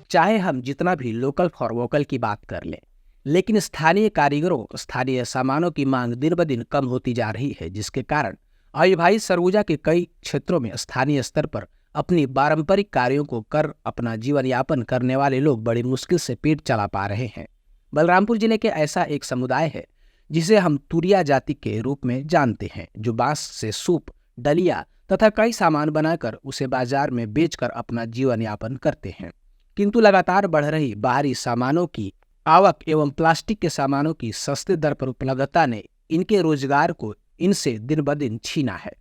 चाहे हम जितना भी लोकल फॉर वोकल की बात कर लें, लेकिन स्थानीय कारीगरों, स्थानीय सामानों की मांग दिन ब दिन कम होती जा रही है, जिसके कारण आयुभाई सरगुजा के कई क्षेत्रों में स्थानीय स्तर पर अपनी पारंपरिक कार्यों को कर अपना जीवन यापन करने वाले लोग बड़ी मुश्किल से पेट चला पा रहे हैं। बलरामपुर जिले के ऐसा एक समुदाय है जिसे हम तुरिया जाति के रूप में जानते हैं, जो बांस से सूप, डलिया तथा कई सामान बनाकर उसे बाजार में बेचकर अपना जीवन यापन करते हैं। किंतु लगातार बढ़ रही बाहरी सामानों की आवक एवं प्लास्टिक के सामानों की सस्ते दर पर उपलब्धता ने इनके रोजगार को इनसे दिन ब दिन छीना है।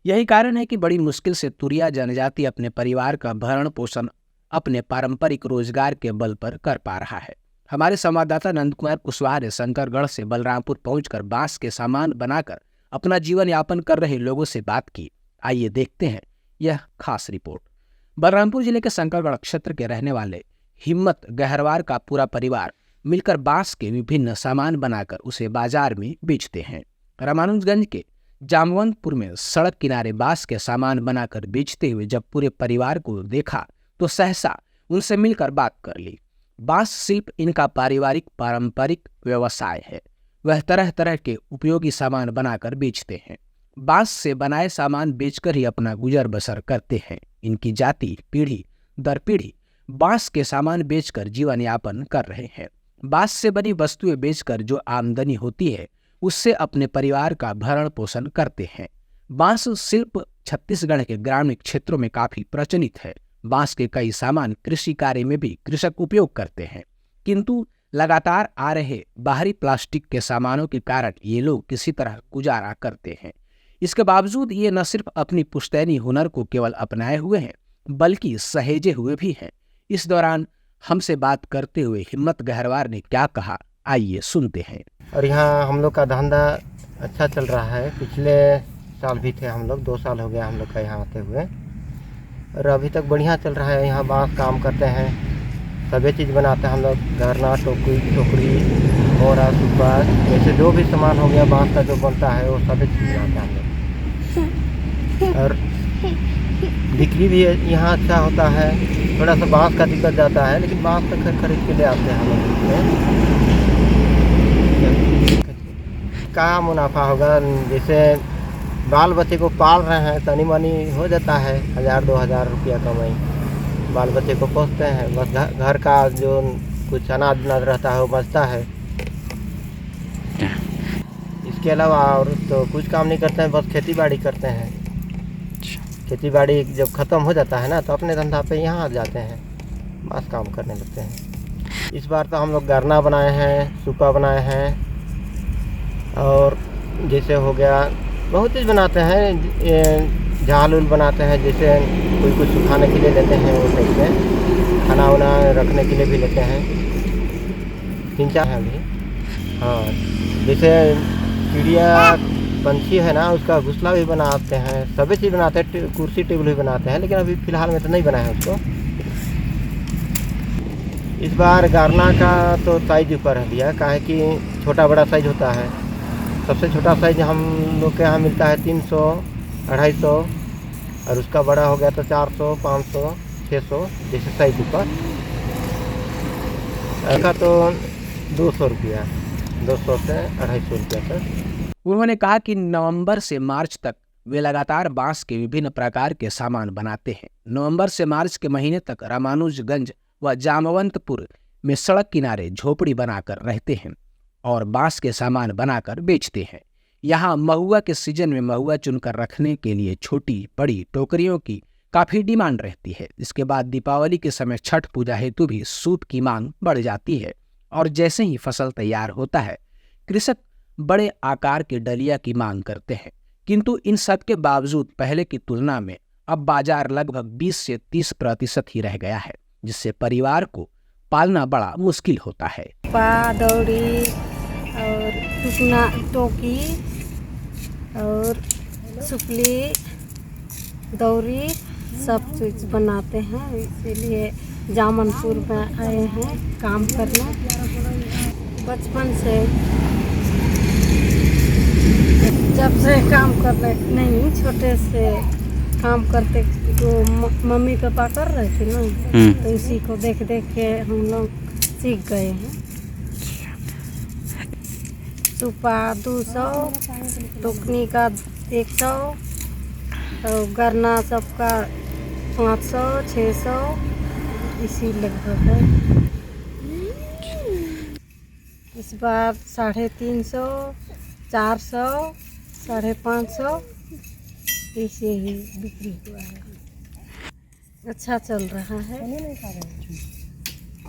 यही कारण है कि बड़ी मुश्किल से तुरिया जनजाति अपने परिवार का भरण पोषण अपने पारंपरिक रोजगार के बल पर कर पा रहा है। हमारे संवाददाता नंद कुमार कुशवाहा ने शंकरगढ़ से बलरामपुर पहुंचकर बांस के सामान बनाकर अपना जीवन यापन कर रहे लोगों से बात की। आइए देखते हैं यह खास रिपोर्ट। बलरामपुर जिले के शंकरगढ़ क्षेत्र के रहने वाले हिम्मत गहरवार का पूरा परिवार मिलकर बांस के विभिन्न सामान बनाकर उसे बाजार में बेचते हैं। रामानुजगंज के जामवंतपुर में सड़क किनारे बांस के सामान बनाकर बेचते हुए जब पूरे परिवार को देखा तो सहसा उनसे मिलकर बात कर ली। बांस शिल्प इनका पारंपरिक व्यवसाय है। वह तरह तरह के उपयोगी सामान बनाकर बेचते हैं। बांस से बनाए सामान बेचकर ही अपना गुजर बसर करते हैं। इनकी जाति पीढ़ी दर पीढ़ी बांस के सामान बेचकर जीवन यापन कर रहे हैं। बांस से बनी वस्तुएं बेचकर जो आमदनी होती है उससे अपने परिवार का भरण पोषण करते हैं। बांस शिल्प छत्तीसगढ़ के ग्रामीण क्षेत्रों में काफी प्रचलित है। बांस के कई सामान कृषि कार्य में भी कृषक उपयोग करते हैं, किंतु लगातार आ रहे बाहरी प्लास्टिक के सामानों के कारण ये लोग किसी तरह गुजारा करते हैं। इसके बावजूद ये न सिर्फ अपनी पुश्तैनी हुनर को केवल अपनाए हुए हैं, बल्कि सहेजे हुए भी हैं। इस दौरान हमसे बात करते हुए हिम्मत गहरवार ने क्या कहा, आइए सुनते हैं। और यहाँ हम लोग का धंधा अच्छा चल रहा है। पिछले साल भी थे हम लोग, 2 साल हो गया हम लोग का यहाँ आते हुए, और अभी तक बढ़िया चल रहा है। यहाँ बांस काम करते हैं, सभी चीज़ बनाते हैं हम लोग, घरना, टोकरी, मोरा, सुपा, ऐसे जो भी सामान हो गया बांस का जो बनता है वो सभी चीज़ बनाते हैं हम लोग। और बिक्री भी यहाँ अच्छा होता है। थोड़ा सा बांस का दिक्कत जाता है, लेकिन बांस तो खरीद के ले आते हैं हम लोग। क्या मुनाफा होगा, जैसे बाल बच्चे को पाल रहे हैं, तनी मनी हो जाता है 1000-2000 रुपया कमाई। बाल बच्चे को पोसते हैं, बस घर का जो कुछ अनाज रहता है वो बचता है। इसके अलावा और तो कुछ काम नहीं करते हैं, बस खेती बाड़ी करते हैं। खेती बाड़ी जब ख़त्म हो जाता है ना तो अपने धंधा पे यहाँ आ जाते हैं, बस काम करने लगते हैं। इस बार तो हम लोग गरना बनाए हैं, सुपा बनाए हैं, और जैसे हो गया बहुत चीज़ बनाते हैं। झाल उल बनाते हैं, जैसे कोई कुछ सुखाने के लिए लेते हैं, वो टाइप में खाना वाना रखने के लिए भी लेते हैं। 3-4 हैं अभी। हाँ, जैसे चिड़िया पंछी है ना, उसका घोंसला भी बनाते हैं, सभी चीज़ बनाते हैं, कुर्सी टेबल भी बनाते हैं, लेकिन अभी फ़िलहाल में तो नहीं बनाए हैं उसको। इस बार गारना का तो साइज ऊपर है भैया, काहे कि छोटा बड़ा साइज होता है। सबसे छोटा साइज हम लोग के यहाँ मिलता है 300, 250, और उसका बड़ा हो गया तो 400, 500, 600 जैसे साइज ऊपर। ऐसा तो 200 रुपया, 200 से 250 रुपया तक। उन्होंने कहा कि नवंबर से मार्च तक वे लगातार बांस के विभिन्न प्रकार के सामान बनाते हैं। नवंबर से मार्च के महीने तक रामानुजगंज व जामवंतपुर में सड़क किनारे झोपड़ी बनाकर रहते हैं और बांस के सामान बनाकर बेचते हैं। यहाँ महुआ के सीजन में महुआ चुनकर रखने के लिए छोटी बड़ी टोकरियों की काफ़ी डिमांड रहती है। इसके बाद दीपावली के समय छठ पूजा हेतु भी सूप की मांग बढ़ जाती है, और जैसे ही फसल तैयार होता है कृषक बड़े आकार के डलिया की मांग करते हैं। किंतु इन सब के बावजूद पहले की तुलना में अब बाजार लगभग 20 से 30% ही रह गया है, जिससे परिवार को पालना बड़ा मुश्किल होता है। दौड़ी और टुकना, टोकी और सुपली, दौरी सब चीज़ बनाते हैं। इसीलिए जामनपुर में आए हैं काम करने। बचपन से जब से काम कर रहे, नहीं छोटे से काम करते तो मम्मी पापा कर रहे थे ना, तो इसी को देख देख के हम लोग सीख गए हैं। सुपा 200, टोकनी का 100 और गरना सबका 500 600 इसी लगभग है। इस बार 350 400 550 ऐसे ही बिक्री हुआ है। अच्छा चल रहा है।